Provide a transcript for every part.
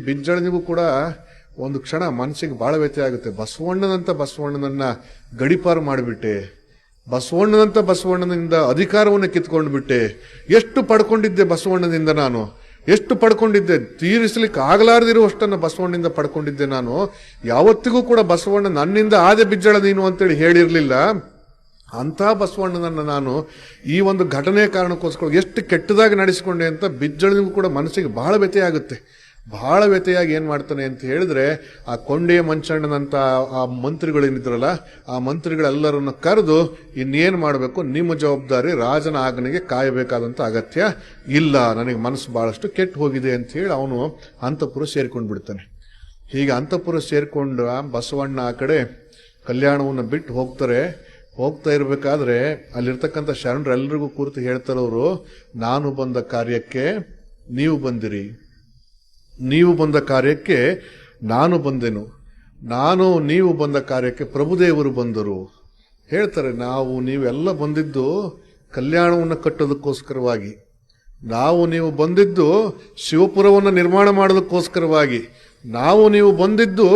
ಬಿಜ್ಜಳನಿಗೂ ಕೂಡ ಒಂದು ಕ್ಷಣ ಮನಸ್ಸಿಗೆ ಬಹಳ ವ್ಯತ್ಯಯ ಆಗುತ್ತೆ. ಬಸವಣ್ಣನನ್ನ ಗಡಿಪಾರು ಮಾಡಿಬಿಟ್ಟೆ, ಬಸವಣ್ಣನಿಂದ ಅಧಿಕಾರವನ್ನು ಕಿತ್ಕೊಂಡು ಬಿಟ್ಟೆ. ಎಷ್ಟು ಪಡ್ಕೊಂಡಿದ್ದೆ ಬಸವಣ್ಣನಿಂದ ನಾನು, ಎಷ್ಟು ಪಡ್ಕೊಂಡಿದ್ದೆ, ತೀರಿಸಲಿಕ್ಕೆ ಆಗಲಾರದಿರುವಷ್ಟನ್ನು ಬಸವಣ್ಣನಿಂದ ಪಡ್ಕೊಂಡಿದ್ದೆ ನಾನು. ಯಾವತ್ತಿಗೂ ಕೂಡ ಬಸವಣ್ಣ ನನ್ನಿಂದ ಆದೆ ಬಿಜ್ಜಳ ನೀನು ಅಂತೇಳಿ ಹೇಳಿರ್ಲಿಲ್ಲ. ಅಂಥ ಬಸವಣ್ಣನನ್ನ ನಾನು ಈ ಒಂದು ಘಟನೆಯ ಕಾರಣಕ್ಕೋಸ್ಕರ ಎಷ್ಟು ಕೆಟ್ಟದಾಗಿ ನಡೆಸಿಕೊಂಡೆ ಅಂತ ಬಿಜ್ಜಳನಿಗೂ ಕೂಡ ಮನಸ್ಸಿಗೆ ಬಹಳ ವ್ಯತ್ಯಯ ಆಗುತ್ತೆ. ಬಹಳ ವ್ಯತ್ಯಾಗಿ ಏನ್ ಮಾಡ್ತಾನೆ ಅಂತ ಹೇಳಿದ್ರೆ, ಆ ಕೊಂಡೆಯ ಮಂಚಣ್ಣನಂತ ಆ ಮಂತ್ರಿಗಳೇನಿದ್ರಲ್ಲ, ಆ ಮಂತ್ರಿಗಳೆಲ್ಲರನ್ನು ಕರೆದು ಇನ್ನೇನ್ ಮಾಡಬೇಕು, ನಿಮ್ಮ ಜವಾಬ್ದಾರಿ, ರಾಜನ ಆಜ್ಞೆಗೆ ಕಾಯಬೇಕಾದಂತ ಅಗತ್ಯ ಇಲ್ಲ, ನನಗೆ ಮನಸ್ಸು ಬಹಳಷ್ಟು ಕೆಟ್ಟು ಹೋಗಿದೆ ಅಂತ ಹೇಳಿ ಅವನು ಅಂತಃಪುರ ಸೇರ್ಕೊಂಡು ಬಿಡ್ತಾನೆ. ಹೀಗೆ ಅಂತಃಪುರ ಸೇರ್ಕೊಂಡ ಬಸವಣ್ಣ ಆ ಕಡೆ ಕಲ್ಯಾಣವನ್ನು ಬಿಟ್ಟು ಹೋಗ್ತಾ ಇರಬೇಕಾದ್ರೆ ಅಲ್ಲಿರ್ತಕ್ಕಂಥ ಶರಣರೆಲ್ಲರಿಗೂ ಕೂರ್ತು ಹೇಳ್ತಾರವರು, ನಾನು ಬಂದ ಕಾರ್ಯಕ್ಕೆ ನೀವು ಬಂದಿರಿ, ನೀವು ಬಂದ ಕಾರ್ಯಕ್ಕೆ ನಾನು ಬಂದೆನು, ನೀವು ಬಂದ ಕಾರ್ಯಕ್ಕೆ ಪ್ರಭುದೇವರು ಬಂದರು ಹೇಳ್ತಾರೆ. ನೀವೆಲ್ಲ ಬಂದಿದ್ದು ಕಲ್ಯಾಣವನ್ನು ಕಟ್ಟೋದಕ್ಕೋಸ್ಕರವಾಗಿ, ನೀವು ಬಂದಿದ್ದು ಶಿವಪುರವನ್ನು ನಿರ್ಮಾಣ ಮಾಡೋದಕ್ಕೋಸ್ಕರವಾಗಿ, ನೀವು ಬಂದಿದ್ದು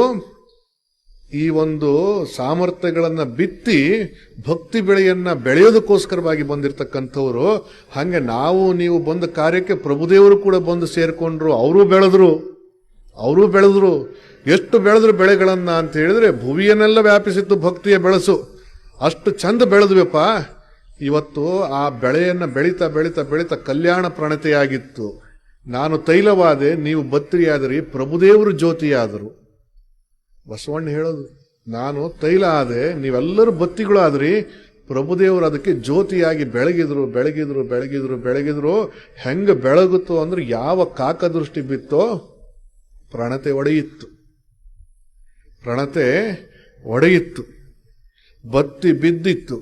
ಈ ಒಂದು ಸಾಮರ್ಥ್ಯಗಳನ್ನ ಬಿತ್ತಿ ಭಕ್ತಿ ಬೆಳೆಯನ್ನ ಬೆಳೆಯೋದಕ್ಕೋಸ್ಕರವಾಗಿ ಬಂದಿರತಕ್ಕಂಥವ್ರು. ಹಂಗೆ ನೀವು ಬಂದ ಕಾರ್ಯಕ್ಕೆ ಪ್ರಭುದೇವರು ಕೂಡ ಬಂದು ಸೇರ್ಕೊಂಡ್ರು, ಅವರು ಬೆಳೆದ್ರು. ಎಷ್ಟು ಬೆಳೆದ್ರು ಬೆಳೆಗಳನ್ನ ಅಂತ ಹೇಳಿದ್ರೆ ಭುವಿಯನ್ನೆಲ್ಲ ವ್ಯಾಪಿಸಿತ್ತು ಭಕ್ತಿಯ ಬೆಳಸು. ಅಷ್ಟು ಚಂದ ಬೆಳೆದ್ವಪ್ಪ. ಇವತ್ತು ಆ ಬೆಳೆಯನ್ನ ಬೆಳೀತಾ ಬೆಳೀತಾ ಬೆಳೀತಾ ಕಲ್ಯಾಣ ಪ್ರಣತೆಯಾಗಿತ್ತು. ನಾನು ತೈಲವಾದೆ, ನೀವು ಬತ್ರಿಯಾದರಿ, ಪ್ರಭುದೇವರು ಜ್ಯೋತಿಯಾದರು. ಬಸವಣ್ಣ ಹೇಳೋದು, ನಾನು ತೈಲ ಆದೆ, ನೀವೆಲ್ಲರೂ ಬತ್ತಿಗಳಾದ್ರಿ, ಪ್ರಭುದೇವರು ಅದಕ್ಕೆ ಜ್ಯೋತಿಯಾಗಿ ಬೆಳಗಿದ್ರು. ಹೆಂಗ ಬೆಳಗುತ್ತೋ ಅಂದ್ರೆ ಯಾವ ಕಾಕದೃಷ್ಟಿ ಬಿತ್ತೋ ಪ್ರಣತೆ ಒಡೆಯಿತ್ತು, ಬತ್ತಿ ಬಿದ್ದಿತ್ತು,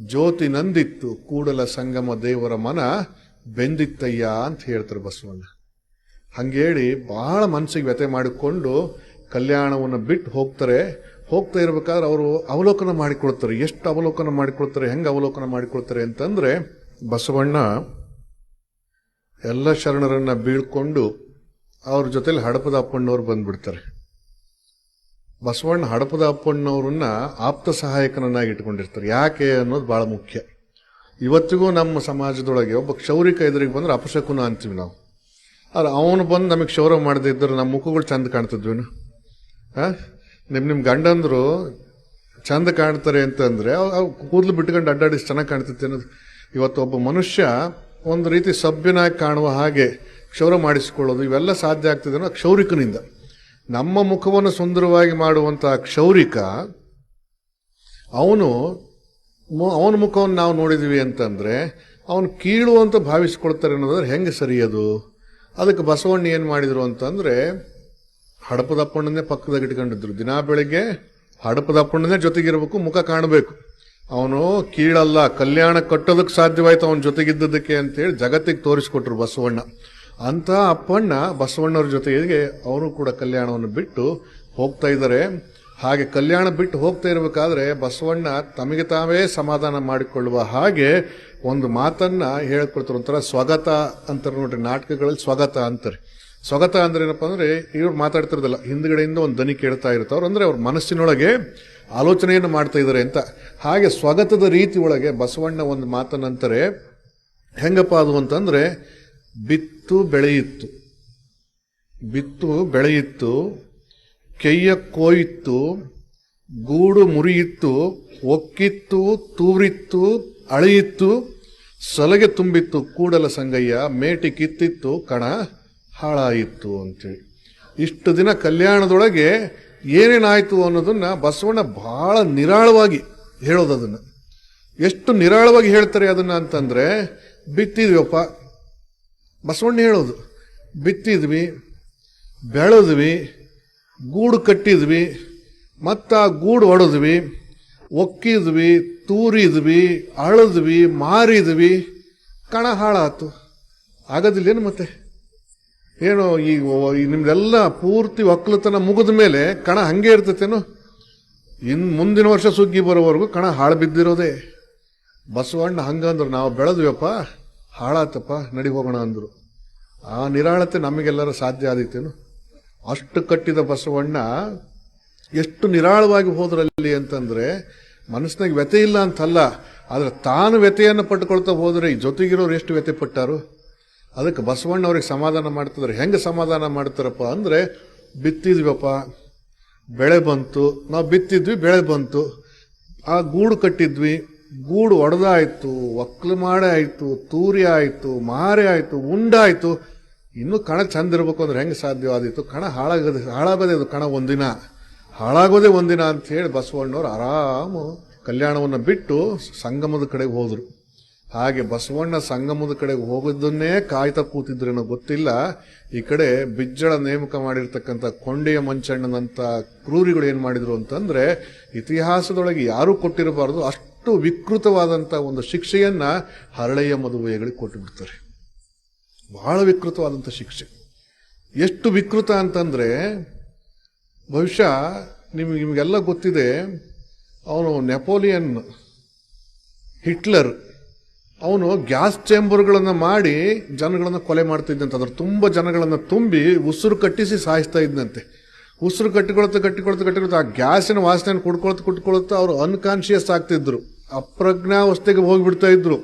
ಜ್ಯೋತಿ ನಂದಿತ್ತು, ಕೂಡಲ ಸಂಗಮ ದೇವರ ಮನ ಬೆಂದಿತ್ತಯ್ಯ ಅಂತ ಹೇಳ್ತಾರೆ ಬಸವಣ್ಣ. ಹಂಗೇಳಿ ಬಹಳ ಮನಸ್ಸಿಗೆ ವ್ಯಥೆ ಮಾಡಿಕೊಂಡು ಕಲ್ಯಾಣವನ್ನು ಬಿಟ್ಟು ಹೋಗ್ತಾ ಇರಬೇಕಾದ್ರೆ ಅವರು ಅವಲೋಕನ ಮಾಡಿಕೊಳ್ತಾರೆ. ಎಷ್ಟು ಅವಲೋಕನ ಮಾಡಿಕೊಳ್ತಾರೆ, ಹೆಂಗೆ ಅವಲೋಕನ ಮಾಡಿಕೊಳ್ತಾರೆ ಅಂತಂದ್ರೆ, ಬಸವಣ್ಣ ಎಲ್ಲ ಶರಣರನ್ನ ಬೀಳ್ಕೊಂಡು ಅವ್ರ ಜೊತೆಲಿ ಹಡಪದ ಅಪ್ಪಣ್ಣವ್ರು ಬಂದ್ಬಿಡ್ತಾರೆ. ಬಸವಣ್ಣ ಹಡಪದ ಅಪ್ಪಣ್ಣವ್ರನ್ನ ಆಪ್ತ ಸಹಾಯಕನನ್ನಾಗಿ ಇಟ್ಕೊಂಡಿರ್ತಾರೆ. ಯಾಕೆ ಅನ್ನೋದು ಬಹಳ ಮುಖ್ಯ. ಇವತ್ತಿಗೂ ನಮ್ಮ ಸಮಾಜದೊಳಗೆ ಒಬ್ಬ ಕ್ಷೌರಿಕ ಎದುರಿಗೆ ಬಂದ್ರೆ ಅಪಶಕುನ ಅಂತೀವಿ ನಾವು. ಆದ್ರೆ ಅವನು ಬಂದು ನಮಗೆ ಕ್ಷೌರ ಮಾಡದೇ ಇದ್ದರೆ ನಮ್ಮ ಮುಖಗಳು ಚಂದ ಕಾಣ್ತಿದ್ವಿನ. ನಿಮ್ ಗಂಡಂದ್ರು ಚಂದ ಕಾಣ್ತಾರೆ ಅಂತಂದ್ರೆ ಕೂದಲು ಬಿಟ್ಕೊಂಡು ಅಡ್ಡಾಡಿ ಚೆನ್ನಾಗಿ ಕಾಣ್ತೈತೆ ಅನ್ನೋದು. ಇವತ್ತು ಒಬ್ಬ ಮನುಷ್ಯ ಒಂದು ರೀತಿ ಸಭ್ಯನಾಗಿ ಕಾಣುವ ಹಾಗೆ ಕ್ಷೌರ ಮಾಡಿಸಿಕೊಳ್ಳೋದು, ಇವೆಲ್ಲ ಸಾಧ್ಯ ಆಗ್ತಿದೆ ಅನ್ನೋ ಕ್ಷೌರಿಕನಿಂದ. ನಮ್ಮ ಮುಖವನ್ನು ಸುಂದರವಾಗಿ ಮಾಡುವಂತಹ ಕ್ಷೌರಿಕ, ಅವನ ಮುಖವನ್ನು ನಾವು ನೋಡಿದ್ವಿ ಅಂತಂದ್ರೆ ಅವನು ಕೀಳು ಅಂತ ಭಾವಿಸ್ಕೊಳ್ತಾರೆ ಅನ್ನೋದ್ರೆ ಹೆಂಗೆ ಸರಿಯದು? ಅದಕ್ಕೆ ಬಸವಣ್ಣ ಏನ್ ಮಾಡಿದ್ರು ಅಂತಂದ್ರೆ, ಹಡಪದಪ್ಪಣ್ಣನ್ನೇ ಪಕ್ಕದಾಗ ಇಟ್ಕೊಂಡಿದ್ರು. ದಿನಾ ಬೆಳಿಗ್ಗೆ ಹಡಪದಪ್ಪಣ್ಣನೇ ಜೊತೆಗಿರ್ಬೇಕು, ಮುಖ ಕಾಣಬೇಕು. ಅವನು ಕೀಳಲ್ಲ, ಕಲ್ಯಾಣ ಕಟ್ಟೋದಕ್ಕೆ ಸಾಧ್ಯವಾಯ್ತು ಅವನ ಜೊತೆಗಿದ್ದದಕ್ಕೆ ಅಂತೇಳಿ ಜಗತ್ತಿಗೆ ತೋರಿಸ್ಕೊಟ್ರು ಬಸವಣ್ಣ. ಅಂತ ಅಪ್ಪಣ್ಣ ಬಸವಣ್ಣವ್ರ ಜೊತೆಗೆ ಅವರು ಕೂಡ ಕಲ್ಯಾಣವನ್ನು ಬಿಟ್ಟು ಹೋಗ್ತಾ ಇದ್ದಾರೆ. ಹಾಗೆ ಕಲ್ಯಾಣ ಬಿಟ್ಟು ಹೋಗ್ತಾ ಇರಬೇಕಾದ್ರೆ ಬಸವಣ್ಣ ತಮಗೆ ತಾವೇ ಸಮಾಧಾನ ಮಾಡಿಕೊಳ್ಳುವ ಹಾಗೆ ಒಂದು ಮಾತನ್ನ ಹೇಳ್ಕೊಡ್ತಾರೆ. ಒಂಥರ ಸ್ವಗತ ಅಂತಾರೆ ನೋಡ್ರಿ, ನಾಟಕಗಳಲ್ಲಿ ಸ್ವಗತ ಅಂತಾರೆ. ಸ್ವಗತ ಅಂದ್ರೆ ಏನಪ್ಪಾ ಅಂದ್ರೆ, ಇವ್ರು ಮಾತಾಡ್ತಿರೋದಲ್ಲ, ಹಿಂದ್ಗಡೆಯಿಂದ ಒಂದು ದನಿ ಕೇಳ್ತಾ ಇರ್ತಾವ್ರು, ಅಂದ್ರೆ ಅವ್ರ ಮನಸ್ಸಿನೊಳಗೆ ಆಲೋಚನೆಯನ್ನು ಮಾಡ್ತಾ ಇದ್ದಾರೆ ಅಂತ. ಹಾಗೆ ಸ್ವಗತದ ರೀತಿ ಒಳಗೆ ಬಸವಣ್ಣ ಒಂದು ಮಾತನ್ನಂತಾರೆ. ಹೆಂಗಪ್ಪ ಅದು ಅಂತಂದ್ರೆ, ಬಿತ್ತು ಬೆಳೆಯಿತ್ತು, ಕೆಯ್ಯ ಕೋಯಿತ್ತು, ಗೂಡು ಮುರಿಯಿತ್ತು, ಒಕ್ಕಿತ್ತು, ತೂರಿತ್ತು, ಅಳೆಯಿತ್ತು, ಸಲಗೆ ತುಂಬಿತ್ತು, ಕೂಡಲ ಸಂಗಯ್ಯ ಮೇಟಿ ಕಿತ್ತಿತ್ತು, ಕಣ ಹಾಳಾಯಿತು ಅಂತೇಳಿ. ಇಷ್ಟು ದಿನ ಕಲ್ಯಾಣದೊಳಗೆ ಏನೇನಾಯ್ತು ಅನ್ನೋದನ್ನ ಬಸವಣ್ಣ ಬಹಳ ನಿರಾಳವಾಗಿ ಹೇಳೋದನ್ನ. ಎಷ್ಟು ನಿರಾಳವಾಗಿ ಹೇಳ್ತಾರೆ ಅದನ್ನ ಅಂತಂದ್ರೆ, ಬಿತ್ತಿದ್ವಿಯಪ್ಪ, ಬಸವಣ್ಣ ಹೇಳೋದು, ಬಿತ್ತಿದ್ವಿ, ಬೆಳೆದ್ವಿ, ಗೂಡು ಕಟ್ಟಿದ್ವಿ, ಮತ್ತ ಗೂಡು ಹೊಡೆದ್ವಿ, ಒಕ್ಕಿದ್ವಿ, ತೂರಿದ್ವಿ, ಅಳದ್ವಿ, ಮಾರಿದ್ವಿ, ಕಣ ಹಾಳಾತು. ಆಗೋದಿಲ್ಲೇನು ಮತ್ತೆ? ಏನು ಈ ನಿಮ್ದೆಲ್ಲ ಪೂರ್ತಿ ಒಕ್ಕಲತನ ಮುಗಿದ ಮೇಲೆ ಕಣ ಹಂಗೆ ಇರ್ತತೇನು? ಮುಂದಿನ ವರ್ಷ ಸುಗ್ಗಿ ಬರೋವರೆಗೂ ಕಣ ಹಾಳು ಬಿದ್ದಿರೋದೇ. ಬಸವಣ್ಣ ಹಂಗಂದ್ರು, ನಾವು ಬೆಳೆದ್ವಪ್ಪ, ಹಾಳಾತಪ್ಪ, ನಡಿ ಹೋಗೋಣ ಅಂದ್ರು. ಆ ನಿರಾಳತೆ ನಮಗೆಲ್ಲರ ಸಾಧ್ಯ ಆದಿತ್ತೇನು? ಅಷ್ಟು ಕಟ್ಟಿದ ಬಸವಣ್ಣ ಎಷ್ಟು ನಿರಾಳವಾಗಿ ಹೋದ್ರಲ್ಲಿ ಅಂತಂದ್ರೆ ಮನಸ್ಸಿನಾಗ ವ್ಯಥೆ ಇಲ್ಲ ಅಂತಲ್ಲ, ಆದ್ರೆ ತಾನು ವ್ಯಥೆಯನ್ನು ಪಟ್ಟುಕೊಳ್ತಾ ಹೋದ್ರೆ ಈ ಜೊತೆಗಿರೋರು ಎಷ್ಟು ವ್ಯಥೆ ಪಟ್ಟಾರು. ಅದಕ್ಕೆ ಬಸವಣ್ಣ ಅವ್ರಿಗೆ ಸಮಾಧಾನ ಮಾಡ್ತಿದ್ದಾರೆ. ಹೆಂಗೆ ಸಮಾಧಾನ ಮಾಡ್ತಾರಪ್ಪ ಅಂದ್ರೆ, ಬಿತ್ತಿದ್ವಪ್ಪ, ಬೆಳೆ ಬಂತು, ನಾವು ಬಿತ್ತಿದ್ವಿ, ಬೆಳೆ ಬಂತು, ಆ ಗೂಡು ಕಟ್ಟಿದ್ವಿ, ಗೂಡು ಒಡೆದಾಯ್ತು, ಒಕ್ಕಲು ಮಾಡೇ ಆಯ್ತು, ತೂರಿ ಆಯ್ತು, ಮಾರೆ ಆಯ್ತು, ಉಂಡಾಯ್ತು, ಇನ್ನೂ ಕಣ ಚಂದ ಇರ್ಬೇಕು ಅಂದ್ರೆ ಹೆಂಗೆ ಸಾಧ್ಯವಾದಿತ್ತು? ಕಣ ಹಾಳಾಗೋದೇ ಅದು, ಕಣ ಒಂದಿನ ಹಾಳಾಗೋದೇ ಒಂದಿನ ಅಂತ ಹೇಳಿ ಬಸವಣ್ಣವ್ರು ಆರಾಮು ಕಲ್ಯಾಣವನ್ನು ಬಿಟ್ಟು ಸಂಗಮದ ಕಡೆಗೆ ಹೋದ್ರು. ಹಾಗೆ ಬಸವಣ್ಣ ಸಂಗಮದ ಕಡೆಗೆ ಹೋಗೋದನ್ನೇ ಕಾಯ್ತಾ ಕೂತಿದ್ರೇನೋ ಗೊತ್ತಿಲ್ಲ, ಈ ಕಡೆ ಬಿಜ್ಜಳ ನೇಮಕ ಮಾಡಿರ್ತಕ್ಕಂಥ ಕೊಂಡೆಯ ಮಂಚಣ್ಣನಂತ ಕ್ರೂರಿಗಳು ಏನ್ ಮಾಡಿದ್ರು ಅಂತಂದ್ರೆ, ಇತಿಹಾಸದೊಳಗೆ ಯಾರೂ ಕೊಟ್ಟಿರಬಾರದು ಅಷ್ಟು ವಿಕೃತವಾದಂತ ಒಂದು ಶಿಕ್ಷೆಯನ್ನ ಹರಳೆಯ ಮದುವೆಗಳಿಗೆ ಕೊಟ್ಟು ಬಿಡ್ತಾರೆ. ಬಹಳ ವಿಕೃತವಾದಂತ ಶಿಕ್ಷೆ. ಎಷ್ಟು ವಿಕೃತ ಅಂತಂದ್ರೆ, ಬಹುಶಃ ನಿಮಗೆಲ್ಲ ಗೊತ್ತಿದೆ, ಅವನು ನೆಪೋಲಿಯನ್, ಹಿಟ್ಲರ್, ಅವನು ಗ್ಯಾಸ್ ಚೇಂಬರ್ಗಳನ್ನು ಮಾಡಿ ಜನಗಳನ್ನ ಕೊಲೆ ಮಾಡ್ತಿದ್ದಂತೆ. ಅದ್ರ ತುಂಬ ಜನಗಳನ್ನ ತುಂಬಿ ಉಸಿರು ಕಟ್ಟಿಸಿ ಸಾಯಿಸ್ತಾ ಇದ್ದಂತೆ. ಉಸಿರು ಕಟ್ಟಿಕೊಳ್ತಾ ಆ ಗ್ಯಾಸಿನ ವಾಸನೆಯನ್ನು ಕುಡ್ಕೊಳ್ತಾ ಅವರು ಅನ್ಕಾನ್ಶಿಯಸ್ ಆಗ್ತಿದ್ರು, ಅಪ್ರಜ್ಞಾವಸ್ಥೆಗೆ ಹೋಗಿಬಿಡ್ತಾ ಇದ್ರು,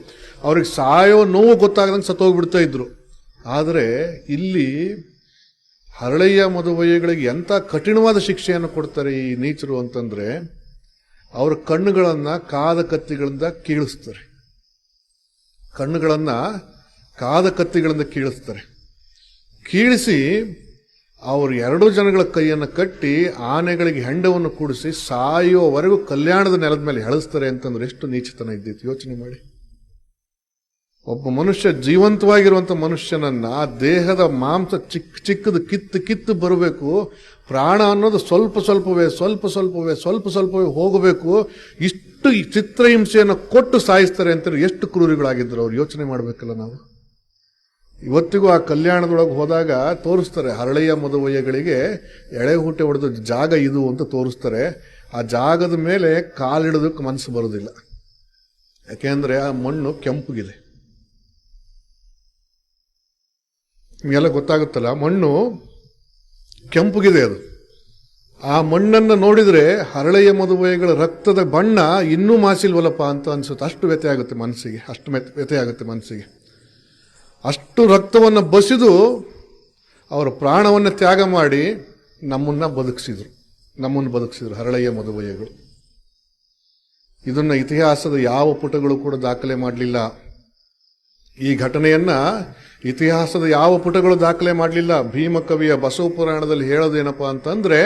ಅವ್ರಿಗೆ ಸಾಯೋ ನೋವು ಗೊತ್ತಾಗದಂಗೆ ಸತ್ತೋಗ್ಬಿಡ್ತಾ ಇದ್ರು. ಆದರೆ ಇಲ್ಲಿ ಹರಳೆಯ ಮದುವೆಗಳಿಗೆ ಎಂಥ ಕಠಿಣವಾದ ಶಿಕ್ಷೆಯನ್ನು ಕೊಡ್ತಾರೆ ಈ ನೀಚರು ಅಂತಂದ್ರೆ, ಅವರ ಕಣ್ಣುಗಳನ್ನ ಕಾದ ಕತ್ತಿಗಳಿಂದ ಕೀಳಿಸ್ತಾರೆ. ಕಣ್ಣುಗಳನ್ನ ಕಾದ ಕತ್ತಿಗಳಿಂದ ಕೀಳಿಸ್ತಾರೆ. ಕೀಳಿಸಿ ಅವರು 2 ಜನಗಳ ಕೈಯನ್ನು ಕಟ್ಟಿ ಆನೆಗಳಿಗೆ ಹೆಂಡವನ್ನು ಕೂಡಿಸಿ ಸಾಯುವವರೆಗೂ ಕಲ್ಯಾಣದ ನೆಲದ ಮೇಲೆ ಹೆಳಿಸ್ತಾರೆ ಅಂತಂದ್ರೆ ಎಷ್ಟು ನೀಚತನ ಇದ್ದಿತ್ತು ಯೋಚನೆ ಮಾಡಿ. ಒಬ್ಬ ಮನುಷ್ಯ, ಜೀವಂತವಾಗಿರುವಂತ ಮನುಷ್ಯನನ್ನ ದೇಹದ ಮಾಂಸ ಚಿಕ್ಕದು ಕಿತ್ತು ಬರಬೇಕು, ಪ್ರಾಣ ಅನ್ನೋದು ಸ್ವಲ್ಪವೇ ಹೋಗಬೇಕು, ಇಷ್ಟು ಚಿತ್ರಹಿಂಸೆಯನ್ನು ಕೊಟ್ಟು ಸಾಯಿಸ್ತಾರೆ ಅಂತ ಎಷ್ಟು ಕ್ರೂರಿಗಳಾಗಿದ್ರು ಅವ್ರು. ಯೋಚನೆ ಮಾಡ್ಬೇಕಲ್ಲ ನಾವು. ಇವತ್ತಿಗೂ ಆ ಕಲ್ಯಾಣದೊಳಗೆ ಹೋದಾಗ ತೋರಿಸ್ತಾರೆ, ಹರಳೆಯ ಮದುವೆಗಳಿಗೆ ಎಳೆ ಹೂಟೆ ಹೊಡೆದ ಜಾಗ ಇದು ಅಂತ ತೋರಿಸ್ತಾರೆ. ಆ ಜಾಗದ ಮೇಲೆ ಕಾಲಿಡೋದಕ್ಕೆ ಮನಸ್ಸು ಬರೋದಿಲ್ಲ, ಯಾಕೆಂದ್ರೆ ಆ ಮಣ್ಣು ಕೆಂಪುಗಿದೆ. ನಿಮಗೆಲ್ಲ ಗೊತ್ತಾಗುತ್ತಲ್ಲ, ಮಣ್ಣು ಕೆಂಪುಗಿದೆ. ಅದು ಆ ಮಣ್ಣನ್ನು ನೋಡಿದ್ರೆ ಹರಳೆಯ ಮದುವೆಗಳ ರಕ್ತದ ಬಣ್ಣ ಇನ್ನೂ ಮಾಸಿಲ್ವಲ್ಲಪ್ಪ ಅಂತ ಅನ್ಸುತ್ತೆ. ಅಷ್ಟು ವ್ಯಥೆ ಆಗುತ್ತೆ ಮನಸ್ಸಿಗೆ. ಅಷ್ಟು ರಕ್ತವನ್ನು ಬಸಿದು ಅವರ ಪ್ರಾಣವನ್ನು ತ್ಯಾಗ ಮಾಡಿ ನಮ್ಮನ್ನು ಬದುಕಿಸಿದ್ರು ಹರಳೆಯ ಮದುವೆಗಳು. ಇದನ್ನ ಇತಿಹಾಸದ ಯಾವ ಪುಟಗಳು ಕೂಡ ದಾಖಲೆ ಮಾಡಲಿಲ್ಲ. ಈ ಘಟನೆಯನ್ನ ಇತಿಹಾಸದ ಯಾವ ಪುಟಗಳು ದಾಖಲೆ ಮಾಡಲಿಲ್ಲ. ಭೀಮಕವಿಯ ಬಸವ ಪುರಾಣದಲ್ಲಿ ಹೇಳೋದೇನಪ್ಪಾ ಅಂತಂದ್ರೆ,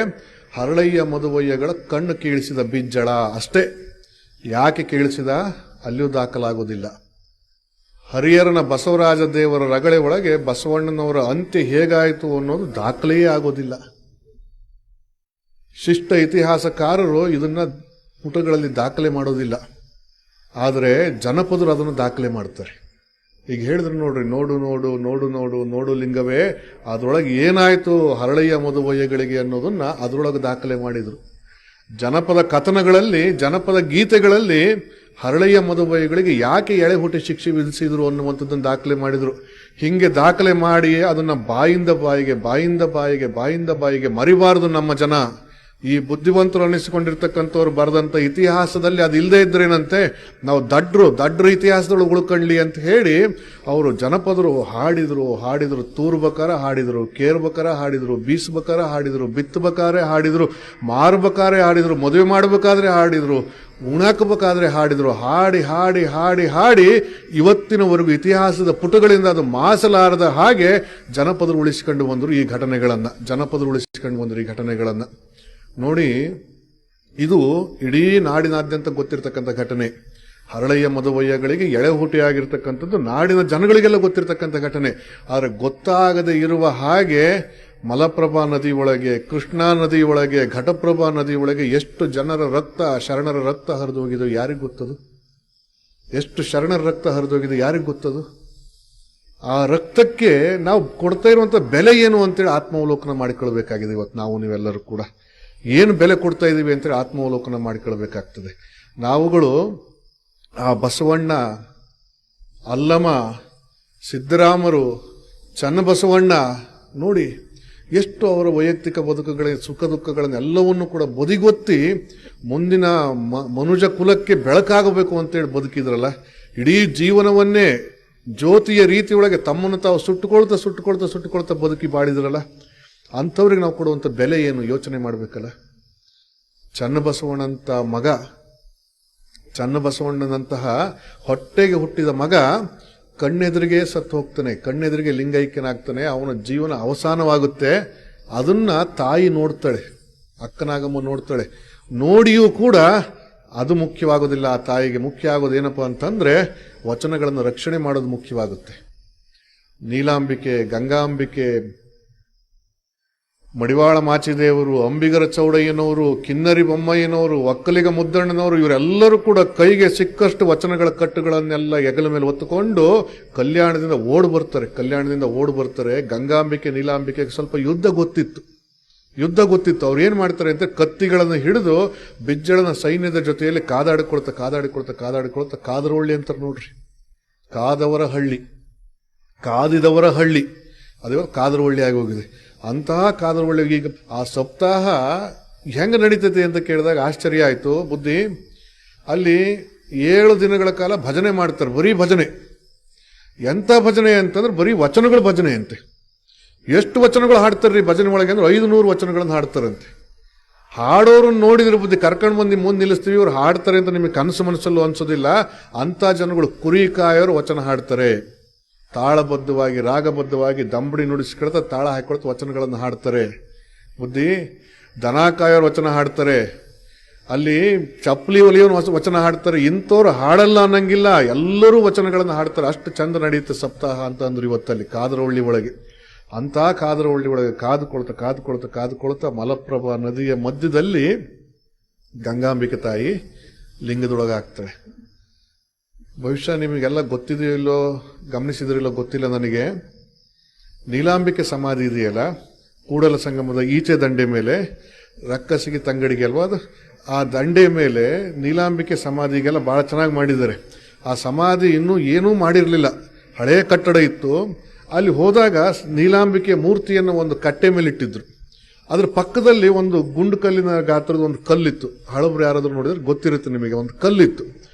ಹರಳೆಯ ಮದುವೆಗಳ ಕಣ್ಣು ಕೀಳಿಸಿದ ಬಿಜ್ಜಳ ಅಷ್ಟೇ. ಯಾಕೆ ಕೀಳಿಸಿದ ಅಲ್ಲಿಯೂ ದಾಖಲಾಗೋದಿಲ್ಲ. ಹರಿಹರನ ಬಸವರಾಜ ದೇವರ ರಗಳೆ ಒಳಗೆ ಬಸವಣ್ಣನವರ ಅಂತ್ಯ ಹೇಗಾಯಿತು ಅನ್ನೋದು ದಾಖಲೆಯೇ ಆಗೋದಿಲ್ಲ. ಶಿಷ್ಟ ಇತಿಹಾಸಕಾರರು ಇದನ್ನ ಪುಟಗಳಲ್ಲಿ ದಾಖಲೆ ಮಾಡೋದಿಲ್ಲ, ಆದರೆ ಜನಪದರು ಅದನ್ನು ದಾಖಲೆ ಮಾಡ್ತಾರೆ. ಈಗ ಹೇಳಿದ್ರು ನೋಡ್ರಿ, ನೋಡು ಲಿಂಗವೇ, ಅದರೊಳಗೆ ಏನಾಯ್ತು ಹರಳೆಯ ಮದುವೆಗಳಿಗೆ ಅನ್ನೋದನ್ನ ಅದರೊಳಗೆ ದಾಖಲೆ ಮಾಡಿದ್ರು. ಜನಪದ ಕಥನಗಳಲ್ಲಿ, ಜನಪದ ಗೀತೆಗಳಲ್ಲಿ ಹರಳೆಯ ಮದುವೆಗಳಿಗೆ ಯಾಕೆ ಎಳೆ ಹುಟ್ಟಿ ಶಿಕ್ಷೆ ವಿಧಿಸಿದ್ರು ಅನ್ನುವಂಥದ್ದನ್ನು ದಾಖಲೆ ಮಾಡಿದ್ರು. ಹಿಂಗೆ ದಾಖಲೆ ಮಾಡಿ ಅದನ್ನ ಬಾಯಿಂದ ಬಾಯಿಗೆ ಮರಿಬಾರದು ನಮ್ಮ ಜನ. ಈ ಬುದ್ಧಿವಂತರು ಅನ್ನಿಸಿಕೊಂಡಿರ್ತಕ್ಕಂಥವ್ರು ಬರೆದಂತ ಇತಿಹಾಸದಲ್ಲಿ ಅದು ಇಲ್ಲದೆ ಇದ್ರೇನಂತೆ, ನಾವು ದಡ್ರು ಇತಿಹಾಸದೊಳಗೆ ಉಳ್ಕೊಳ್ಳಿ ಅಂತ ಹೇಳಿ ಅವರು ಜನಪದರು ಹಾಡಿದ್ರು. ತೂರ್ಬೇಕಾರ ಹಾಡಿದ್ರು, ಕೇರ್ಬೇಕಾರ ಹಾಡಿದ್ರು, ಬೀಸ್ಬೇಕಾರ ಹಾಡಿದ್ರು, ಬಿತ್ತಬೇಕಾದ್ರೆ ಹಾಡಿದ್ರು, ಮಾರ್ಬೇಕಾದ್ರೆ ಹಾಡಿದ್ರು, ಮದುವೆ ಮಾಡಬೇಕಾದ್ರೆ ಹಾಡಿದ್ರು, ಉಣಾಕಬೇಕಾದ್ರೆ ಹಾಡಿದ್ರು. ಹಾಡಿ ಇವತ್ತಿನವರೆಗೂ ಇತಿಹಾಸದ ಪುಟಗಳಿಂದ ಅದು ಮಾಸಲಾರದ ಹಾಗೆ ಜನಪದರು ಉಳಿಸಿಕೊಂಡು ಬಂದರು ಈ ಘಟನೆಗಳನ್ನ. ನೋಡಿ, ಇದು ಇಡೀ ನಾಡಿನಾದ್ಯಂತ ಗೊತ್ತಿರತಕ್ಕಂಥ ಘಟನೆ. ಹರಳೆಯ ಮದುವೆಗಳಿಗೆ ಎಳೆ ಹುಟ್ಟಿಯಾಗಿರ್ತಕ್ಕಂಥದ್ದು ನಾಡಿನ ಜನಗಳಿಗೆಲ್ಲ ಗೊತ್ತಿರತಕ್ಕಂಥ ಘಟನೆ. ಆದರೆ ಗೊತ್ತಾಗದೆ ಇರುವ ಹಾಗೆ ಮಲಪ್ರಭಾ ನದಿ ಒಳಗೆ, ಕೃಷ್ಣಾ ನದಿ ಒಳಗೆ, ಘಟಪ್ರಭಾ ನದಿ ಒಳಗೆ ಎಷ್ಟು ಜನರ ರಕ್ತ, ಶರಣರ ರಕ್ತ ಹರಿದು ಹೋಗಿದ್ದು ಯಾರಿಗೂ ಗೊತ್ತದು? ಎಷ್ಟು ಶರಣರ ರಕ್ತ ಹರಿದು ಹೋಗಿದೆ ಯಾರಿಗೂ ಗೊತ್ತದು? ಆ ರಕ್ತಕ್ಕೆ ನಾವು ಕೊಡ್ತಾ ಇರುವಂತ ಬೆಲೆ ಏನು ಅಂತೇಳಿ ಆತ್ಮಾವಲೋಕನ ಮಾಡಿಕೊಳ್ಬೇಕಾಗಿದೆ. ಇವತ್ತು ನಾವು ನೀವೆಲ್ಲರೂ ಕೂಡ ಏನು ಬೆಲೆ ಕೊಡ್ತಾ ಇದೀವಿ ಅಂತೇಳಿ ಆತ್ಮಾವಲೋಕನ ಮಾಡಿಕೊಳ್ಬೇಕಾಗ್ತದೆ. ನಾವುಗಳು ಆ ಬಸವಣ್ಣ, ಅಲ್ಲಮ, ಸಿದ್ದರಾಮರು, ಚನ್ನಬಸವಣ್ಣ, ನೋಡಿ ಎಷ್ಟು ಅವರ ವೈಯಕ್ತಿಕ ಬದುಕುಗಳ ಸುಖ ದುಃಖಗಳನ್ನೆಲ್ಲವನ್ನು ಕೂಡ ಬದಿಗೊತ್ತಿ ಮುಂದಿನ ಮನುಜ ಕುಲಕ್ಕೆ ಬೆಳಕಾಗಬೇಕು ಅಂತೇಳಿ ಬದುಕಿದ್ರಲ್ಲ. ಇಡೀ ಜೀವನವನ್ನೇ ಜ್ಯೋತಿಯ ರೀತಿಯೊಳಗೆ ತಮ್ಮನ್ನು ತಾವು ಸುಟ್ಟುಕೊಳ್ತಾ ಬದುಕಿ ಬಾಳಿದ್ರಲ್ಲ. ಅಂಥವ್ರಿಗೆ ನಾವು ಕೊಡುವಂಥ ಬೆಲೆ ಏನು ಯೋಚನೆ ಮಾಡಬೇಕಲ್ಲ. ಚನ್ನಬಸವಣ್ಣಂತ ಮಗ, ಚನ್ನಬಸವಣ್ಣನಂತಹ ಹೊಟ್ಟೆಗೆ ಹುಟ್ಟಿದ ಮಗ ಕಣ್ಣೆದುರಿಗೆ ಸತ್ತು ಹೋಗ್ತಾನೆ, ಕಣ್ಣೆದುರಿಗೆ ಲಿಂಗೈಕ್ಯನಾಗ್ತಾನೆ, ಅವನ ಜೀವನ ಅವಸಾನವಾಗುತ್ತೆ. ಅದನ್ನ ತಾಯಿ ನೋಡ್ತಾಳೆ, ಅಕ್ಕನಾಗಮ್ಮ ನೋಡ್ತಾಳೆ. ನೋಡಿಯೂ ಕೂಡ ಅದು ಮುಖ್ಯವಾಗೋದಿಲ್ಲ. ಆ ತಾಯಿಗೆ ಮುಖ್ಯ ಆಗೋದೇನಪ್ಪ ಅಂತಂದ್ರೆ ವಚನಗಳನ್ನು ರಕ್ಷಣೆ ಮಾಡೋದು ಮುಖ್ಯವಾಗುತ್ತೆ. ನೀಲಾಂಬಿಕೆ, ಗಂಗಾಂಬಿಕೆ, ಮಡಿವಾಳ ಮಾಚಿದೇವರು, ಅಂಬಿಗರ ಚೌಡಯ್ಯನವರು, ಕಿನ್ನರಿ ಬೊಮ್ಮಯ್ಯನವರು, ಒಕ್ಕಲಿಗ ಮುದ್ದಣ್ಣನವರು, ಇವರೆಲ್ಲರೂ ಕೂಡ ಕೈಗೆ ಸಿಕ್ಕಷ್ಟು ವಚನಗಳ ಕಟ್ಟುಗಳನ್ನೆಲ್ಲ ಹೆಗಲ ಮೇಲೆ ಹೊತ್ತುಕೊಂಡು ಕಲ್ಯಾಣದಿಂದ ಓಡ್ ಬರ್ತಾರೆ. ಗಂಗಾಂಬಿಕೆ, ನೀಲಾಂಬಿಕೆಗೆ ಸ್ವಲ್ಪ ಯುದ್ಧ ಗೊತ್ತಿತ್ತು. ಅವ್ರು ಏನ್ ಮಾಡ್ತಾರೆ ಅಂತ ಕತ್ತಿಗಳನ್ನು ಹಿಡಿದು ಬಿಜ್ಜಳನ ಸೈನ್ಯದ ಜೊತೆಯಲ್ಲಿ ಕಾದಾಡಿಕೊಳ್ತಾ ಕಾದರೊಳ್ಳಿ ಅಂತಾರೆ ನೋಡ್ರಿ. ಕಾದಿದವರ ಹಳ್ಳಿ ಅದೇ ಕಾದರೊಳ್ಳಿ ಆಗೋಗಿದೆ. ಅಂತಹ ಕಾದರೊಳ್ಳಿ ಈಗ ಆ ಸಪ್ತಾಹ ಹೆಂಗ ನಡೀತೈತೆ ಅಂತ ಕೇಳಿದಾಗ ಆಶ್ಚರ್ಯ ಆಯ್ತು. ಬುದ್ಧಿ ಅಲ್ಲಿ 7 ದಿನಗಳ ಕಾಲ ಭಜನೆ ಮಾಡ್ತಾರೆ, ಬರೀ ಭಜನೆ. ಎಂತ ಭಜನೆ ಅಂತಂದ್ರೆ ಬರೀ ವಚನಗಳ ಭಜನೆ ಅಂತೆ. ಎಷ್ಟು ವಚನಗಳು ಹಾಡ್ತಾರ್ರಿ ಭಜನೆ ಒಳಗೆ ಅಂದ್ರೆ 500 ವಚನಗಳನ್ನು ಹಾಡ್ತಾರಂತೆ. ಹಾಡೋರನ್ನ ನೋಡಿದ್ರೆ ಬುದ್ಧಿ ಕರ್ಕೊಂಡು ಬಂದು ಮುಂದೆ ನಿಲ್ಲಿಸ್ತೀವಿ, ಇವ್ರು ಹಾಡ್ತಾರೆ ಅಂತ ನಿಮಗೆ ಕನಸು ಮನಸ್ಸಲ್ಲೂ ಅನ್ಸೋದಿಲ್ಲ. ಅಂತ ಜನಗಳು ಕುರಿ ಕಾಯೋರು ವಚನ ಹಾಡ್ತಾರೆ. ತಾಳಬದ್ಧವಾಗಿ, ರಾಗಬದ್ಧವಾಗಿ ದಂಬಡಿ ನುಡಿಸ್ಕೊಳ್ತಾ ತಾಳ ಹಾಕೊಳ್ತಾ ವಚನಗಳನ್ನು ಹಾಡ್ತಾರೆ. ಬುದ್ಧಿ ದನ ಕಾಯೋರು ವಚನ ಹಾಡ್ತಾರೆ, ಅಲ್ಲಿ ಚಪ್ಪಲಿ ಒಲಿಯೋನು ವಚನ ಹಾಡ್ತಾರೆ. ಇಂಥವ್ರು ಹಾಡಲ್ಲ ಅನ್ನಂಗಿಲ್ಲ, ಎಲ್ಲರೂ ವಚನಗಳನ್ನು ಹಾಡ್ತಾರೆ. ಅಷ್ಟು ಚಂದ ನಡೆಯುತ್ತೆ ಸಪ್ತಾಹ ಅಂತ ಅಂದ್ರು ಇವತ್ತಲ್ಲಿ ಕಾದರೊಳ್ಳಿ ಒಳಗೆ. ಅಂತ ಕಾದರೊಳ್ಳಿ ಒಳಗೆ ಕಾದುಕೊಳ್ತಾ ಮಲಪ್ರಭಾ ನದಿಯ ಮಧ್ಯದಲ್ಲಿ ಗಂಗಾಂಬಿಕೆ ತಾಯಿ ಲಿಂಗದೊಳಗಾಗ್ತಾಳೆ. ಬಹುಶಃ ನಿಮಗೆಲ್ಲ ಗೊತ್ತಿದೆಯೋ ಇಲ್ಲೋ, ಗಮನಿಸಿದ್ರಿಲ್ಲೋ ಗೊತ್ತಿಲ್ಲ ನನಗೆ. ನೀಲಾಂಬಿಕೆ ಸಮಾಧಿ ಇದೆಯಲ್ಲ, ಕೂಡಲ ಸಂಗಮದ ಈಚೆ ದಂಡೆ ಮೇಲೆ, ರಕ್ಕಸಿಗೆ ತಂಗಡಿಗೆ ಅಲ್ವಾ ಅದು, ಆ ದಂಡೆ ಮೇಲೆ ನೀಲಾಂಬಿಕೆ ಸಮಾಧಿಗೆಲ್ಲ ಬಹಳ ಚೆನ್ನಾಗಿ ಮಾಡಿದ್ದಾರೆ. ಆ ಸಮಾಧಿ ಇನ್ನೂ ಏನೂ ಮಾಡಿರಲಿಲ್ಲ, ಹಳೆಯ ಕಟ್ಟಡ ಇತ್ತು. ಅಲ್ಲಿ ಹೋದಾಗ ನೀಲಾಂಬಿಕೆ ಮೂರ್ತಿಯನ್ನು ಒಂದು ಕಟ್ಟೆ ಮೇಲೆ ಇಟ್ಟಿದ್ರು. ಅದ್ರ ಪಕ್ಕದಲ್ಲಿ ಒಂದು ಗುಂಡು ಕಲ್ಲಿನ ಗಾತ್ರದ ಒಂದು ಕಲ್ಲಿತ್ತು. ಹಳಬ್ರು ಯಾರಾದ್ರೂ ನೋಡಿದ್ರೆ ಗೊತ್ತಿರುತ್ತೆ ನಿಮಗೆ, ಒಂದು ಕಲ್ಲಿತ್ತು.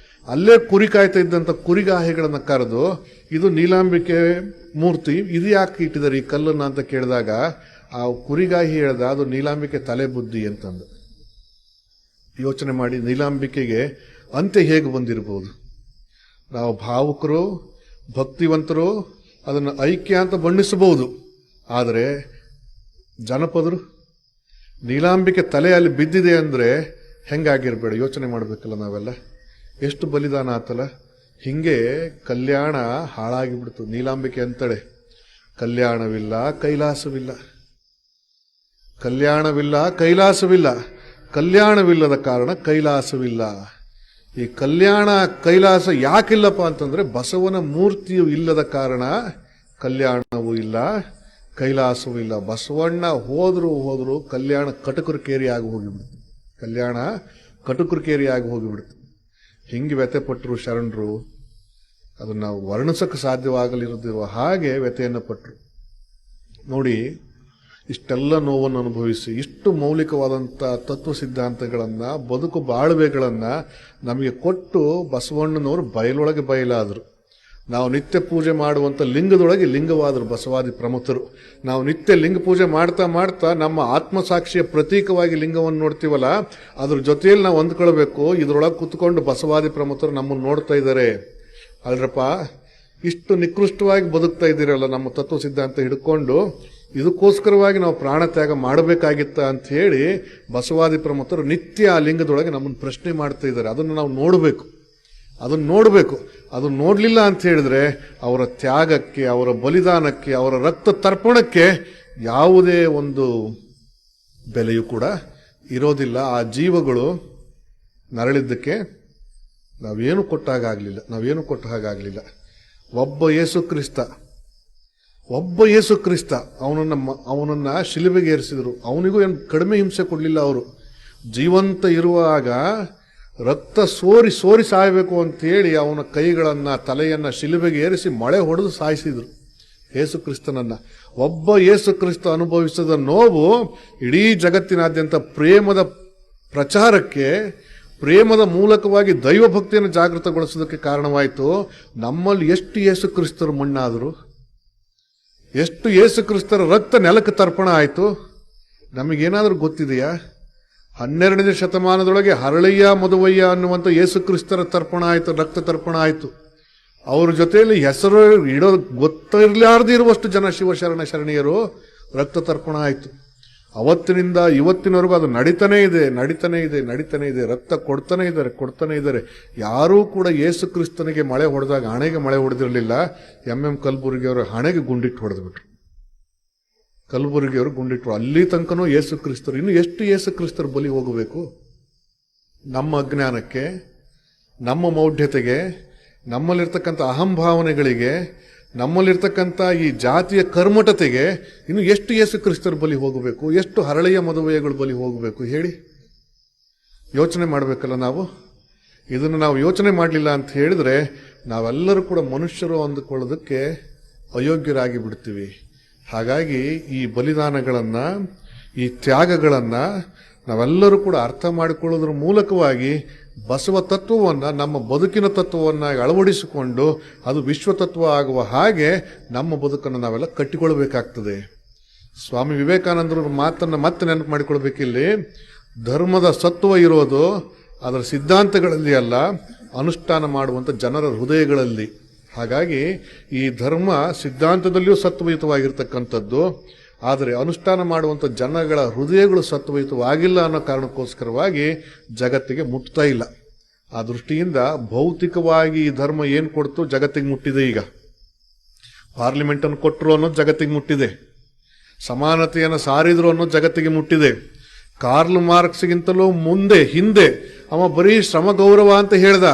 ಅಲ್ಲೇ ಕುರಿ ಕಾಯ್ತಾ ಇದ್ದಂತ ಕುರಿಗಾಹಿಗಳನ್ನ ಕರೆದು, ಇದು ನೀಲಾಂಬಿಕೆ ಮೂರ್ತಿ, ಇದು ಯಾಕೆ ಇಟ್ಟಿದ್ದಾರೆ ಈ ಕಲ್ಲನ್ನ ಅಂತ ಕೇಳಿದಾಗ ಆ ಕುರಿಗಾಹಿ ಹೇಳ್ದ, ಅದು ನೀಲಾಂಬಿಕೆ ತಲೆ ಬುದ್ಧಿ ಅಂತಂದ. ಯೋಚನೆ ಮಾಡಿ, ನೀಲಾಂಬಿಕೆಗೆ ಅಂತ್ಯ ಹೇಗೆ ಬಂದಿರಬಹುದು? ನಾವು ಭಾವುಕರು, ಭಕ್ತಿವಂತರು ಅದನ್ನು ಐಕ್ಯ ಅಂತ ಬಣ್ಣಿಸಬಹುದು. ಆದರೆ ಜನಪದರು ನೀಲಾಂಬಿಕೆ ತಲೆ ಅಲ್ಲಿ ಬಿದ್ದಿದೆ ಅಂದ್ರೆ ಹೆಂಗಾಗಿರ್ಬೇಡ, ಯೋಚನೆ ಮಾಡಬೇಕಲ್ಲ ನಾವೆಲ್ಲ. ಎಷ್ಟು ಬಲಿದಾನ ಆತಲ್ಲ. ಹಿಂಗೆ ಕಲ್ಯಾಣ ಹಾಳಾಗಿಬಿಡ್ತು. ನೀಲಾಂಬಿಕೆ ಅಂತಳೆ, ಕಲ್ಯಾಣವಿಲ್ಲ ಕೈಲಾಸವಿಲ್ಲ, ಕಲ್ಯಾಣವಿಲ್ಲದ ಕಾರಣ ಕೈಲಾಸವಿಲ್ಲ. ಈ ಕಲ್ಯಾಣ ಕೈಲಾಸ ಯಾಕಿಲ್ಲಪ್ಪ ಅಂತಂದ್ರೆ ಬಸವನ ಮೂರ್ತಿಯು ಇಲ್ಲದ ಕಾರಣ ಕಲ್ಯಾಣವೂ ಇಲ್ಲ, ಕೈಲಾಸವೂ ಇಲ್ಲ. ಬಸವಣ್ಣ ಹೋದ್ರು ಕಲ್ಯಾಣ ಕಟುಕುರಿಕೇರಿ ಆಗಿ ಹೋಗಿಬಿಡ್ತು. ಹಿಂಗೆ ವ್ಯಥೆಪಟ್ಟರು ಶರಣರು, ಅದನ್ನು ನಾವು ವರ್ಣಿಸಕ್ಕೆ ಸಾಧ್ಯವಾಗಲಿರದಿರುವ ಹಾಗೆ ವ್ಯಥೆಯನ್ನು ಪಟ್ಟರು. ನೋಡಿ, ಇಷ್ಟೆಲ್ಲ ನೋವನ್ನು ಅನುಭವಿಸಿ ಇಷ್ಟು ಮೌಲಿಕವಾದಂಥ ತತ್ವ ಸಿದ್ಧಾಂತಗಳನ್ನ, ಬದುಕು ಬಾಳ್ವೆಗಳನ್ನ ನಮಗೆ ಕೊಟ್ಟು ಬಸವಣ್ಣನವರು ಬಯಲೊಳಗೆ ಬಯಲಾದರು. ನಾವು ನಿತ್ಯ ಪೂಜೆ ಮಾಡುವಂಥ ಲಿಂಗದೊಳಗೆ ಲಿಂಗವಾದರು ಬಸವಾದಿ ಪ್ರಮುಖರು. ನಾವು ನಿತ್ಯ ಲಿಂಗ ಪೂಜೆ ಮಾಡ್ತಾ ನಮ್ಮ ಆತ್ಮಸಾಕ್ಷಿಯ ಪ್ರತೀಕವಾಗಿ ಲಿಂಗವನ್ನು ನೋಡ್ತೀವಲ್ಲ, ಅದ್ರ ಜೊತೆಯಲ್ಲಿ ನಾವು ಹೊಂದ್ಕೊಳ್ಬೇಕು. ಇದ್ರೊಳಗೆ ಕುತ್ಕೊಂಡು ಬಸವಾದಿ ಪ್ರಮುಖರು ನಮ್ಮನ್ನು ನೋಡ್ತಾ ಇದ್ದಾರೆ. ಅಲ್ರಪ್ಪ, ಇಷ್ಟು ನಿಕೃಷ್ಟವಾಗಿ ಬದುಕ್ತಾ ಇದ್ದೀರಲ್ಲ ನಮ್ಮ ತತ್ವ ಸಿದ್ಧಾಂತ ಹಿಡ್ಕೊಂಡು, ಇದಕ್ಕೋಸ್ಕರವಾಗಿ ನಾವು ಪ್ರಾಣ ತ್ಯಾಗ ಮಾಡಬೇಕಾಗಿತ್ತ ಅಂತ ಹೇಳಿ ಬಸವಾದಿ ಪ್ರಮುಖರು ನಿತ್ಯ ಆ ಲಿಂಗದೊಳಗೆ ನಮ್ಮನ್ನು ಪ್ರಶ್ನೆ ಮಾಡ್ತಾ ಇದ್ದಾರೆ. ಅದನ್ನು ನಾವು ನೋಡಬೇಕು. ಅದನ್ನು ನೋಡಲಿಲ್ಲ ಅಂತ ಹೇಳಿದ್ರೆ ಅವರ ತ್ಯಾಗಕ್ಕೆ, ಅವರ ಬಲಿದಾನಕ್ಕೆ, ಅವರ ರಕ್ತ ತರ್ಪಣಕ್ಕೆ ಯಾವುದೇ ಒಂದು ಬೆಲೆಯೂ ಕೂಡ ಇರೋದಿಲ್ಲ. ಆ ಜೀವಗಳು ನರಳಿದ್ದಕ್ಕೆ ನಾವೇನು ಕೊಟ್ಟ ಹಾಗಾಗಲಿಲ್ಲ. ಒಬ್ಬ ಯೇಸು ಕ್ರಿಸ್ತ ಅವನನ್ನ ಶಿಲುಬೆಗೆ ಏರಿಸಿದ್ರು. ಅವನಿಗೂ ಏನು ಕಡಿಮೆ ಹಿಂಸೆ ಕೊಡಲಿಲ್ಲ. ಅವರು ಜೀವಂತ ಇರುವಾಗ ರಕ್ತ ಸೋರಿ ಸಾಯಬೇಕು ಅಂತ ಹೇಳಿ ಅವನ ಕೈಗಳನ್ನ, ತಲೆಯನ್ನ ಶಿಲುಬೆಗೆ ಏರಿಸಿ ಮಳೆ ಹೊಡೆದು ಸಾಯಿಸಿದ್ರು ಯೇಸು ಕ್ರಿಸ್ತನನ್ನ. ಒಬ್ಬ ಯೇಸು ಕ್ರಿಸ್ತ ಅನುಭವಿಸಿದ ನೋವು ಇಡೀ ಜಗತ್ತಿನಾದ್ಯಂತ ಪ್ರೇಮದ ಪ್ರಚಾರಕ್ಕೆ, ಪ್ರೇಮದ ಮೂಲಕವಾಗಿ ದೈವ ಭಕ್ತಿಯನ್ನು ಜಾಗೃತಗೊಳಿಸೋದಕ್ಕೆ ಕಾರಣವಾಯಿತು. ನಮ್ಮಲ್ಲಿ ಎಷ್ಟು ಯೇಸು ಕ್ರಿಸ್ತರು ಮಣ್ಣಾದರು, ಎಷ್ಟು ಯೇಸು ಕ್ರಿಸ್ತರ ರಕ್ತ ನೆಲಕ್ಕೆ ತರ್ಪಣ ಆಯಿತು, ನಮಗೇನಾದ್ರೂ ಗೊತ್ತಿದೆಯಾ? 12ನೇ ಶತಮಾನದೊಳಗೆ ಹರಳಯ್ಯ ಮದುವಯ್ಯ ಅನ್ನುವಂಥ ಯೇಸು ಕ್ರಿಸ್ತರ ತರ್ಪಣ ಆಯಿತು, ರಕ್ತ ತರ್ಪಣ ಆಯಿತು. ಅವ್ರ ಜೊತೆಯಲ್ಲಿ ಹೆಸರು ಇಡೋ ಗೊತ್ತಿರಲಾರ್ದು ಇರುವಷ್ಟು ಜನ ಶಿವಶರಣ ಶರಣೀಯರು ರಕ್ತ ತರ್ಪಣ ಆಯಿತು. ಅವತ್ತಿನಿಂದ ಇವತ್ತಿನವರೆಗೂ ಅದು ನಡೀತಾನೇ ಇದೆ. ರಕ್ತ ಕೊಡ್ತಾನೆ ಇದ್ದಾರೆ. ಯಾರೂ ಕೂಡ ಯೇಸು ಕ್ರಿಸ್ತನಿಗೆ ಮಳೆ ಹೊಡೆದಾಗ ಹಣೆಗೆ ಮಳೆ ಹೊಡೆದಿರಲಿಲ್ಲ. ಎಂ ಕಲಬುರ್ಗಿಯವರು ಹಣೆಗೆ ಗುಂಡಿಟ್ಟು ಹೊಡೆದ್ಬಿಟ್ರು. ಕಲಬುರ್ಗಿಯವರು ಗುಂಡಿಟ್ರು. ಅಲ್ಲಿ ತನಕನೂ ಯೇಸು ಕ್ರಿಸ್ತರು, ಇನ್ನು ಎಷ್ಟು ಯೇಸು ಕ್ರಿಸ್ತರು ಬಲಿ ಹೋಗಬೇಕು? ನಮ್ಮ ಅಜ್ಞಾನಕ್ಕೆ, ನಮ್ಮ ಮೌಢ್ಯತೆಗೆ, ನಮ್ಮಲ್ಲಿರ್ತಕ್ಕಂಥ ಅಹಂಭಾವನೆಗಳಿಗೆ, ನಮ್ಮಲ್ಲಿರ್ತಕ್ಕಂಥ ಈ ಜಾತಿಯ ಕರ್ಮಟತೆಗೆ ಇನ್ನು ಎಷ್ಟು ಯೇಸು ಕ್ರಿಸ್ತರು ಬಲಿ ಹೋಗಬೇಕು? ಎಷ್ಟು ಹರಳೆಯ ಮದುವೆಗಳು ಬಲಿ ಹೋಗಬೇಕು ಹೇಳಿ? ಯೋಚನೆ ಮಾಡಬೇಕಲ್ಲ ನಾವು. ಇದನ್ನು ನಾವು ಯೋಚನೆ ಮಾಡಲಿಲ್ಲ ಅಂತ ಹೇಳಿದ್ರೆ ನಾವೆಲ್ಲರೂ ಕೂಡ ಮನುಷ್ಯರು ಅಂದುಕೊಳ್ಳೋದಕ್ಕೆ ಅಯೋಗ್ಯರಾಗಿ ಬಿಡ್ತೀವಿ. ಹಾಗಾಗಿ ಈ ಬಲಿದಾನಗಳನ್ನ, ಈ ತ್ಯಾಗಗಳನ್ನ ನಾವೆಲ್ಲರೂ ಕೂಡ ಅರ್ಥ ಮಾಡಿಕೊಳ್ಳೋದ್ರ ಮೂಲಕವಾಗಿ ಬಸವ ತತ್ವವನ್ನ, ನಮ್ಮ ಬದುಕಿನ ತತ್ವವನ್ನ ಅಳವಡಿಸಿಕೊಂಡು ಅದು ವಿಶ್ವತತ್ವ ಆಗುವ ಹಾಗೆ ನಮ್ಮ ಬದುಕನ್ನು ನಾವೆಲ್ಲ ಕಟ್ಟಿಕೊಳ್ಬೇಕಾಗ್ತದೆ. ಸ್ವಾಮಿ ವಿವೇಕಾನಂದರ ಮಾತನ್ನ ಮತ್ತೆ ನೆನಪು ಮಾಡಿಕೊಳ್ಬೇಕಿಲ್ಲಿ. ಧರ್ಮದ ಸತ್ವ ಇರೋದು ಅದರ ಸಿದ್ಧಾಂತಗಳಲ್ಲಿ ಅಲ್ಲ, ಅನುಷ್ಠಾನ ಮಾಡುವಂತ ಜನರ ಹೃದಯಗಳಲ್ಲಿ. ಹಾಗಾಗಿ ಈ ಧರ್ಮ ಸಿದ್ಧಾಂತದಲ್ಲಿಯೂ ಸತ್ವಯುತವಾಗಿರ್ತಕ್ಕಂಥದ್ದು, ಆದರೆ ಅನುಷ್ಠಾನ ಮಾಡುವಂಥ ಜನಗಳ ಹೃದಯಗಳು ಸತ್ವಯುತವಾಗಿಲ್ಲ ಅನ್ನೋ ಕಾರಣಕ್ಕೋಸ್ಕರವಾಗಿ ಜಗತ್ತಿಗೆ ಮುಟ್ತಾ ಇಲ್ಲ. ಆ ದೃಷ್ಟಿಯಿಂದ ಭೌತಿಕವಾಗಿ ಈ ಧರ್ಮ ಏನ್ ಕೊಡ್ತು ಜಗತ್ತಿಗೆ ಮುಟ್ಟಿದೆ. ಈಗ ಪಾರ್ಲಿಮೆಂಟ್ ಅನ್ನು ಕೊಟ್ಟರು ಅನ್ನೋದು ಜಗತ್ತಿಗೆ ಮುಟ್ಟಿದೆ, ಸಮಾನತೆಯನ್ನು ಸಾರಿದ್ರು ಅನ್ನೋದು ಜಗತ್ತಿಗೆ ಮುಟ್ಟಿದೆ. ಕಾರ್ಲ್ ಮಾರ್ಕ್ಸ್ಗಿಂತಲೂ ಹಿಂದೆ ಅವ ಬರೀ ಶ್ರಮ ಗೌರವ ಅಂತ ಹೇಳ್ದ,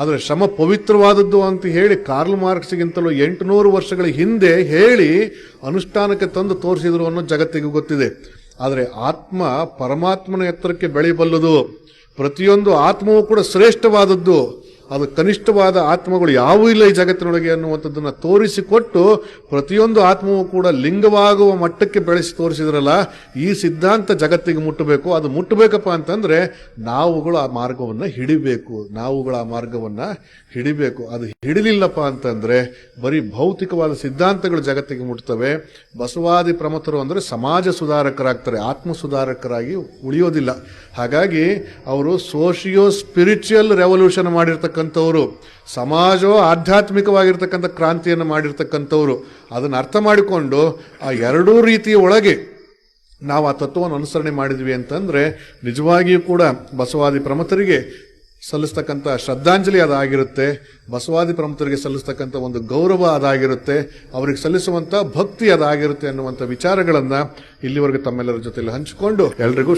ಆದರೆ ಶ್ರಮ ಪವಿತ್ರವಾದದ್ದು ಅಂತ ಹೇಳಿ ಕಾರ್ಲ್ ಮಾರ್ಕ್ಸ್ಗಿಂತಲೂ 800 ವರ್ಷಗಳ ಹಿಂದೆ ಹೇಳಿ ಅನುಷ್ಠಾನಕ್ಕೆ ತಂದು ತೋರಿಸಿದ್ರು ಅನ್ನೋ ಜಗತ್ತಿಗೆ ಗೊತ್ತಿದೆ. ಆದರೆ ಆತ್ಮ ಪರಮಾತ್ಮನ ಎತ್ತರಕ್ಕೆ ಬೆಳೆಯಬಲ್ಲದು. ಪ್ರತಿಯೊಂದು ಆತ್ಮವೂ ಕೂಡ ಶ್ರೇಷ್ಠವಾದದ್ದು, ಅದು ಕನಿಷ್ಠವಾದ ಆತ್ಮಗಳು ಯಾವೂ ಇಲ್ಲ ಈ ಜಗತ್ತಿನೊಳಗೆ ಅನ್ನುವಂಥದ್ದನ್ನ ತೋರಿಸಿಕೊಟ್ಟು ಪ್ರತಿಯೊಂದು ಆತ್ಮವೂ ಕೂಡ ಲಿಂಗವಾಗುವ ಮಟ್ಟಕ್ಕೆ ಬೆಳೆಸಿ ತೋರಿಸಿದ್ರಲ್ಲ. ಈ ಸಿದ್ಧಾಂತ ಜಗತ್ತಿಗೆ ಮುಟ್ಟಬೇಕು. ಅದು ಮುಟ್ಟಬೇಕಪ್ಪ ಅಂತಂದ್ರೆ ನಾವುಗಳು ಆ ಮಾರ್ಗವನ್ನ ಹಿಡಿಬೇಕು. ಅದು ಹಿಡಿಲಿಲ್ಲಪ್ಪ ಅಂತಂದ್ರೆ ಬರೀ ಭೌತಿಕವಾದ ಸಿದ್ಧಾಂತಗಳು ಜಗತ್ತಿಗೆ ಮುಟ್ತವೆ. ಬಸವಾದಿ ಪ್ರಮಥರು ಅಂದ್ರೆ ಸಮಾಜ ಸುಧಾರಕರಾಗ್ತಾರೆ, ಆತ್ಮ ಸುಧಾರಕರಾಗಿ ಉಳಿಯೋದಿಲ್ಲ. ಹಾಗಾಗಿ ಅವರು ಸೋಷಿಯೋ ಸ್ಪಿರಿಚುವಲ್ ರೆವಲ್ಯೂಷನ್ ಮಾಡಿರ್ತಕ್ಕಂಥವ್ರು, ಸಮಾಜೋ ಆಧ್ಯಾತ್ಮಿಕವಾಗಿರ್ತಕ್ಕಂಥ ಕ್ರಾಂತಿಯನ್ನು ಮಾಡಿರ್ತಕ್ಕಂಥವ್ರು. ಅದನ್ನು ಅರ್ಥ ಮಾಡಿಕೊಂಡು ಆ ಎರಡೂ ರೀತಿಯ ಒಳಗೆ ನಾವು ಆ ತತ್ವವನ್ನು ಅನುಸರಣೆ ಮಾಡಿದ್ವಿ ಅಂತಂದ್ರೆ ನಿಜವಾಗಿಯೂ ಕೂಡ ಬಸವಾದಿ ಪ್ರಮಥರಿಗೆ ಸಲ್ಲಿಸ್ತಕ್ಕಂಥ ಶ್ರದ್ಧಾಂಜಲಿ ಅದಾಗಿರುತ್ತೆ, ಬಸವಾದಿ ಪ್ರಮುಖರಿಗೆ ಸಲ್ಲಿಸ್ತಕ್ಕಂಥ ಒಂದು ಗೌರವ ಅದಾಗಿರುತ್ತೆ, ಅವರಿಗೆ ಸಲ್ಲಿಸುವಂತ ಭಕ್ತಿ ಅದಾಗಿರುತ್ತೆ ಅನ್ನುವಂಥ ವಿಚಾರಗಳನ್ನ ಇಲ್ಲಿವರೆಗೆ ತಮ್ಮೆಲ್ಲರ ಜೊತೆಯಲ್ಲಿ ಹಂಚಿಕೊಂಡು ಎಲ್ರಿಗೂ